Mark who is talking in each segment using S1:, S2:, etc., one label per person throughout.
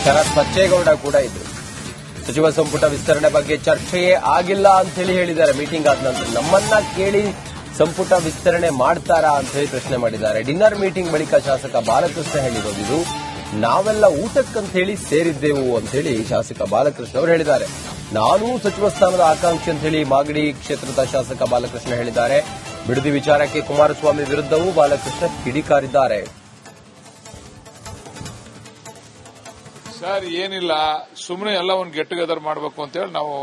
S1: ಶರತ್ ಬಚ್ಚೇಗೌಡ ಕೂಡ ಇದ್ರು. ಸಚಿವ ಸಂಪುಟ ವಿಸ್ತರಣೆ ಬಗ್ಗೆ ಚರ್ಚೆಯೇ ಆಗಿಲ್ಲ ಅಂತ ಹೇಳಿದ್ದಾರೆ. ಮೀಟಿಂಗ್ ಆದ ನಂತರ ನಮ್ಮನ್ನ ಕೇಳಿ ಸಂಪುಟ ವಿಸ್ತರಣೆ ಮಾಡ್ತಾರಾ ಅಂತ ಹೇಳಿ ಪ್ರಶ್ನೆ ಮಾಡಿದ್ದಾರೆ. ಡಿನ್ನರ್ ಮೀಟಿಂಗ್ ಬಳಿಕ ಶಾಸಕ ಬಾಲಕೃಷ್ಣ ಹೇಳಿರೋದು, ನಾವೆಲ್ಲ ಊಟಕ್ಕಂತ ಹೇಳಿ ಸೇರಿದ್ದೆವು ಅಂತ ಹೇಳಿ ಶಾಸಕ ಬಾಲಕೃಷ್ಣ ಅವರು ಹೇಳಿದ್ದಾರೆ. ನಾನೂ ಸಚಿವ ಸ್ಥಾನದ ಆಕಾಂಕ್ಷಿ ಅಂತ ಹೇಳಿ ಮಾಗಡಿ ಕ್ಷೇತ್ರದ ಶಾಸಕ ಬಾಲಕೃಷ್ಣ ಹೇಳಿದ್ದಾರೆ. ಬಿಡದಿ ವಿಚಾರಕ್ಕೆ ಕುಮಾರಸ್ವಾಮಿ ವಿರುದ್ಧವೂ ಬಾಲಕೃಷ್ಣ ಕಿಡಿಕಾರಿದ್ದಾರೆ.
S2: ಸರ್ ಏನಿಲ್ಲ, ಸುಮ್ಮನೆ ಎಲ್ಲ ಒಂದು ಗೆಟ್ ಟುಗೆದರ್ ಮಾಡಬೇಕು ಅಂತ ಹೇಳಿ ನಾವು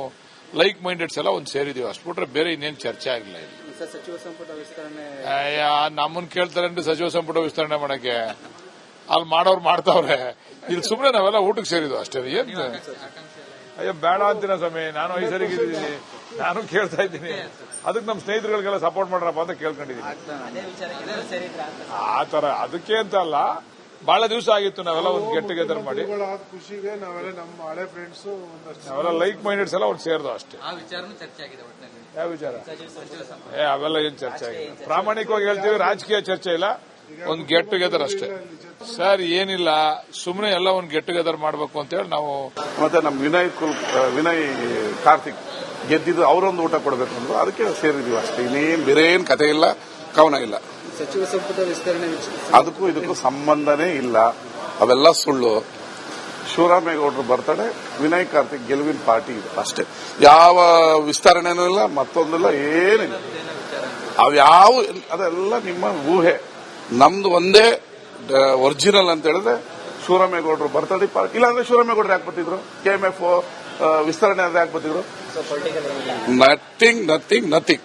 S2: ಲೈಕ್ ಮೈಂಡೆಡ್ಸ್ ಎಲ್ಲ ಒಂದು ಸೇರಿದೀವಿ. ಅಷ್ಟು ಬಿಟ್ರೆ ಬೇರೆ ಇನ್ನೇನು ಚರ್ಚೆ ಆಗಿಲ್ಲ.
S3: ಸಚಿವ ಸಂಪುಟ ವಿಸ್ತರಣೆ
S2: ನಮ್ಮನ್ನ ಕೇಳ್ತಾರೆ ಸಚಿವ ಸಂಪುಟ ವಿಸ್ತರಣೆ ಮಾಡಕ್ಕೆ, ಅಲ್ಲಿ ಮಾಡೋರು ಮಾಡ್ತಾವ್ರೆ. ಇಲ್ಲಿ ಸುಮ್ಮನೆ ನಾವೆಲ್ಲ ಊಟಕ್ಕೆ ಸೇರಿದ್ವು ಅಷ್ಟೇ. ಏನ್ ಅಯ್ಯೋ ಬೇಡ ಅಂತೀನ ಸ್ವಾಮಿ, ನಾನು ಐಸರಿಗಿದ್ದೀನಿ, ನಾನು ಕೇಳ್ತಾ ಇದ್ದೀನಿ. ಅದಕ್ಕೆ ನಮ್ಮ ಸ್ನೇಹಿತರುಗಳಿಗೆಲ್ಲ ಸಪೋರ್ಟ್ ಮಾಡ್ರಪ್ಪ ಅಂತ ಕೇಳ್ಕೊಂಡಿದ್ದೀನಿ. ಆ ತರ ಅದಕ್ಕೆ ಅಂತ ಅಲ್ಲ, ಬಹಳ ದಿವಸ ಆಗಿತ್ತು ನಾವೆಲ್ಲ ಒಂದು ಗೆಟ್ ಟುಗೆದರ್ ಮಾಡಿ.
S4: ಖುಷಿಗೆ ನಾವೆಲ್ಲ ನಮ್ಮ ಹಳೆ ಫ್ರೆಂಡ್ಸ್
S2: ನಾವೆಲ್ಲ ಲೈಕ್ ಮೈಂಡೆಡ್ಸ್ ಎಲ್ಲ ಒಂದು ಸೇರ್ದು ಅಷ್ಟೇ. ಯಾವ ವಿಚಾರ? ಅವೆಲ್ಲ ಏನ್ ಚರ್ಚೆ ಆಗಿದೆ. ಪ್ರಾಮಾಣಿಕವಾಗಿ ಹೇಳ್ತೀವಿ, ರಾಜಕೀಯ ಚರ್ಚೆ ಇಲ್ಲ, ಒಂದು ಗೆಟ್ ಟುಗೆದರ್ ಅಷ್ಟೇ. ಸರ್ ಏನಿಲ್ಲ, ಸುಮ್ಮನೆ ಎಲ್ಲ ಒಂದು ಗೆಟ್ ಟುಗೆದರ್ ಮಾಡಬೇಕು ಅಂತ ಹೇಳಿ ನಾವು.
S5: ಮತ್ತೆ ನಮ್ಮ ವಿನಯ್ ಕಾರ್ತಿಕ್ ಗೆದ್ದಿದ್ದು ಅವರೊಂದು ಊಟ ಕೊಡಬೇಕು ಅಂದ್ರು, ಅದಕ್ಕೆ ಸೇರಿದೀವಿ ಅಷ್ಟೇ. ಇನ್ನೇನ್ ಬೇರೆ ಏನ್ ಕತೆ ಇಲ್ಲ, ಕವನ ಇಲ್ಲ.
S3: ಸಚಿವ ಸಂಪುಟ ವಿಸ್ತರಣೆ
S5: ಅದಕ್ಕೂ ಇದಕ್ಕೂ ಸಂಬಂಧನೇ ಇಲ್ಲ, ಅವೆಲ್ಲ ಸುಳ್ಳು. ಶಿವರಾಮೇಗೌಡರು ಬರ್ತಡೆ, ವಿನಯ್ ಕಾರ್ತಿಕ್ ಗೆಲುವಿನ ಪಾರ್ಟಿ ಇದೆ ಅಷ್ಟೇ. ಯಾವ ವಿಸ್ತರಣೆನೂ ಇಲ್ಲ, ಮತ್ತೊಂದಿಲ್ಲ, ಏನಿಲ್ಲ. ಅವ್ಯಾವ ಅದೆಲ್ಲ ನಿಮ್ಮ ಊಹೆ. ನಮ್ದು ಒಂದೇ ಒರಿಜಿನಲ್ ಅಂತ ಹೇಳಿದ್ರೆ ಶಿವರಾಮೇಗೌಡರು ಬರ್ತಡೆ ಪಾರ್ಟಿ. ಇಲ್ಲಾಂದ್ರೆ ಶಿವರಾಮೇಗೌಡರು ಯಾಕೆ ಬರ್ತಿದ್ರು? KMF ವಿಸ್ತರಣೆ ಅಂದ್ರೆ ಯಾಕೆ ಬರ್ತಿದ್ರು? ನಥಿಂಗ್.